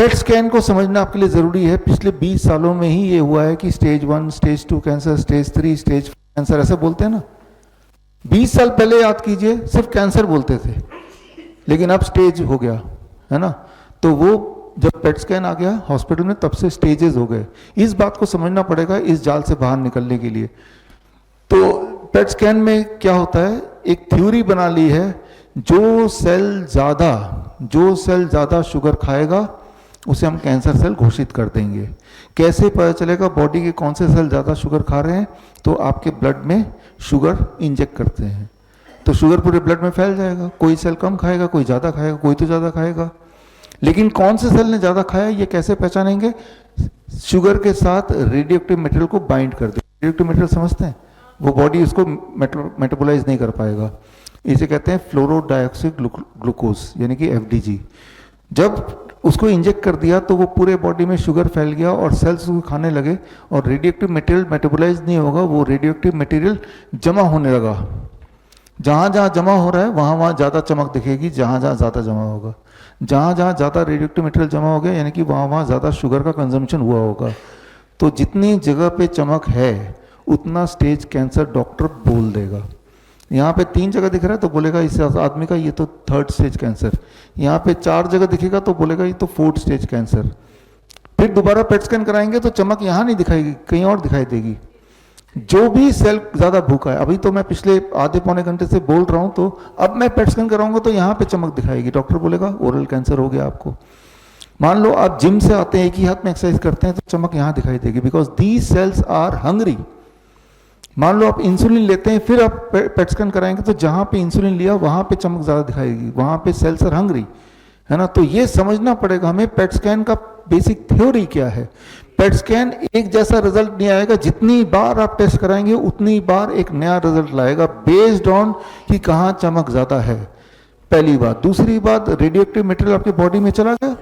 PET scan को समझना आपके लिए ज़रूरी है। पिछले 20 सालों में ही ये हुआ है कि stage 1, stage 2 cancer, stage 3, stage 4 cancer, ऐसे बोलते हैं ना। 20 साल पहले याद कीजिए सिर्फ कैंसर बोलते थे, लेकिन अब स्टेज हो गया है ना। तो वो जब पेट स्कैन आ गया हॉस्पिटल में, तब से स्टेजेस हो गए। इस बात को समझना पड़ेगा इस जाल से बाहर निकलने के लिए। तो पेट स्कैन में क्या होता है, एक थ्योरी बना ली है, जो सेल ज़्यादा शुगर खाएगा उसे हम कैंसर सेल घोषित कर देंगे। कैसे पता चलेगा बॉडी के कौन से सेल ज़्यादा शुगर खा रहे हैं? तो आपके ब्लड में शुगर इंजेक्ट करते हैं तो शुगर पूरे ब्लड में फैल जाएगा। कोई सेल कम खाएगा, कोई ज़्यादा खाएगा, कोई तो ज़्यादा खाएगा। लेकिन कौन से सेल ने ज़्यादा खाया ये कैसे पहचानेंगे? शुगर के साथ रेडियोएक्टिव मटेरियल को बाइंड कर दे। रेडियोएक्टिव मटेरियल समझते हैं, वो बॉडी उसको मेटाबोलाइज नहीं कर पाएगा। इसे कहते हैं फ्लोरो डाइऑक्सी ग्लूकोज, यानी कि FDG। जब उसको इंजेक्ट कर दिया तो वो पूरे बॉडी में शुगर फैल गया और सेल्स उसको खाने लगे, और रेडियोएक्टिव मटेरियल मेटाबोलाइज नहीं होगा, वो रेडियोएक्टिव मटेरियल जमा होने लगा। जहाँ जहाँ जमा हो रहा है वहाँ वहाँ ज़्यादा चमक दिखेगी, जहाँ जहाँ ज़्यादा जमा होगा। जहाँ जहाँ ज़्यादा रेडियोएक्टिव मटेरियल जमा हो गया यानी कि वहाँ वहाँ ज़्यादा शुगर का कंजम्पशन हुआ होगा। तो जितनी जगह पे चमक है उतना स्टेज कैंसर डॉक्टर बोल देगा। यहाँ पे 3 जगह दिख रहा है तो बोलेगा इस आदमी का ये तो 3rd स्टेज कैंसर। यहाँ पे 4 जगह दिखेगा तो बोलेगा ये तो 4th स्टेज कैंसर। फिर दोबारा पेट स्कैन कराएंगे तो चमक यहाँ नहीं दिखाएगी, कहीं और दिखाई देगी। जो भी सेल ज़्यादा भूखा है, अभी तो मैं पिछले आधे पौने घंटे से बोल रहा हूँ, तो अब मैं पेट स्कैन कराऊंगा तो यहाँ पे चमक दिखाएगी। डॉक्टर बोलेगा ओरल कैंसर हो गया आपको। मान लो आप जिम से आते हैं, एक ही हाथ में एक्सरसाइज करते हैं, तो चमक यहाँ दिखाई देगी, because these cells are hungry. मान लो आप इंसुलिन लेते हैं, फिर आप पेट स्कैन कराएंगे तो जहाँ पे इंसुलिन लिया वहाँ पे चमक ज़्यादा दिखाएगी, वहाँ पे सेल्स आर हंग्री, है ना। तो ये समझना पड़ेगा हमें पेट स्कैन का बेसिक थ्योरी क्या है। पेट स्कैन एक जैसा रिजल्ट नहीं आएगा, जितनी बार आप टेस्ट कराएंगे उतनी बार एक नया रिजल्ट लाएगा, बेस्ड ऑन कि कहाँ चमक ज़्यादा है, पहली बात। दूसरी बात, रेडियोएक्टिव मटेरियल आपके बॉडी में चला गया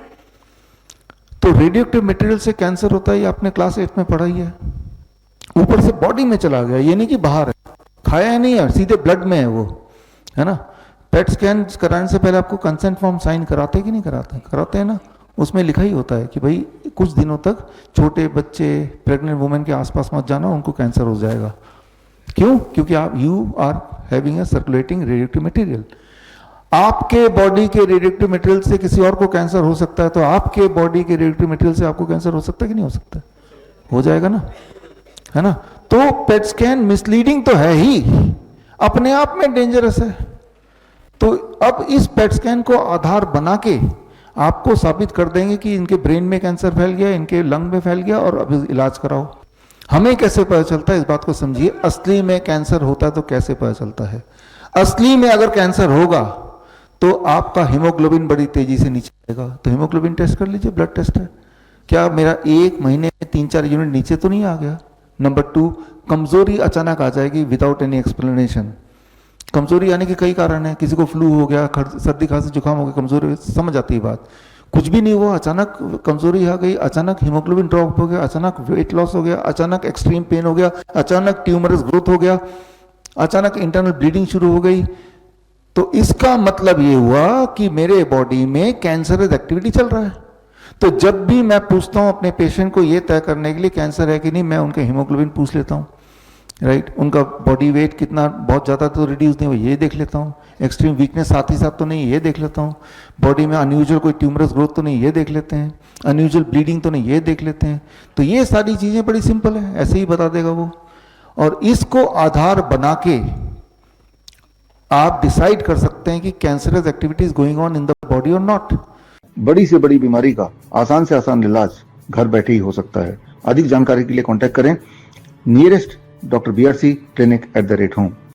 तो रेडियोएक्टिव मटेरियल से कैंसर होता है, ये आपने क्लास 8 में पढ़ा ही है। ऊपर से बॉडी में चला गया, ये नहीं कि बाहर है, खाया है नहीं है, सीधे ब्लड में है वो, है ना। पेट स्कैन कराने से पहले आपको कंसेंट फॉर्म साइन कराते कि नहीं कराते? कराते हैं ना। उसमें लिखा ही होता है कि भाई कुछ दिनों तक छोटे बच्चे, प्रेग्नेंट वुमेन के आसपास मत जाना, उनको कैंसर हो जाएगा। क्यों? क्योंकि आप you are having a circulating radioactive material. आपके बॉडी के रेडियोएक्टिव मटेरियल से किसी और को कैंसर हो सकता है, तो आपके बॉडी के रेडियोएक्टिव मटेरियल से आपको कैंसर हो सकता है कि नहीं हो सकता? हो जाएगा ना, है ना। तो पेट स्कैन मिसलीडिंग तो है ही, अपने आप में डेंजरस है। तो अब इस पेट स्कैन को आधार बना के आपको साबित कर देंगे कि इनके ब्रेन में कैंसर फैल गया, इनके लंग में फैल गया, और अब इलाज कराओ। हमें कैसे पता चलता है, इस बात को समझिए। असली में कैंसर होता है तो कैसे पता चलता है? असली में अगर कैंसर होगा तो आपका हीमोग्लोबिन बड़ी तेजी से नीचे आएगा। तो हीमोग्लोबिन टेस्ट कर लीजिए, ब्लड टेस्ट है। क्या मेरा 1 महीने में 3-4 यूनिट नीचे तो नहीं आ गया? नंबर 2, कमजोरी अचानक आ जाएगी विदाउट एनी एक्सप्लेनेशन। कमजोरी आने के कई कारण है, किसी को फ्लू हो गया, सर्दी खांसी जुकाम हो गया, कमजोरी, समझ आती है बात। कुछ भी नहीं हुआ, अचानक कमजोरी आ गई, अचानक हीमोग्लोबिन ड्रॉप हो गया, अचानक वेट लॉस हो गया, अचानक एक्सट्रीम पेन हो गया, अचानक ट्यूमरस ग्रोथ हो गया, अचानक इंटरनल ब्लीडिंग शुरू हो गई, तो इसका मतलब ये हुआ कि मेरे बॉडी में कैंसरस एक्टिविटी चल रहा है। तो जब भी मैं पूछता हूं अपने पेशेंट को ये तय करने के लिए कैंसर है कि नहीं, मैं उनके हीमोग्लोबिन पूछ लेता हूं, राइट। उनका बॉडी वेट कितना, बहुत ज़्यादा तो रिड्यूस नहीं हुआ, ये देख लेता हूँ। एक्सट्रीम वीकनेस साथ ही साथ तो नहीं, ये देख लेता हूँ। बॉडी में अनयूजुअल कोई ट्यूमरस ग्रोथ तो नहीं, ये देख लेते हैं। अनयूजुअल ब्लीडिंग तो नहीं, ये देख लेते हैं। तो ये सारी चीज़ें बड़ी सिंपल है, ऐसे ही बता देगा वो। और इसको आधार बना के आप डिसाइड कर सकते हैं कि cancerous activities going on in the body और नॉट। बड़ी से बड़ी बीमारी का आसान से आसान इलाज घर बैठे ही हो सकता है। अधिक जानकारी के लिए कांटेक्ट करें nearest doctor BRC clinic @home।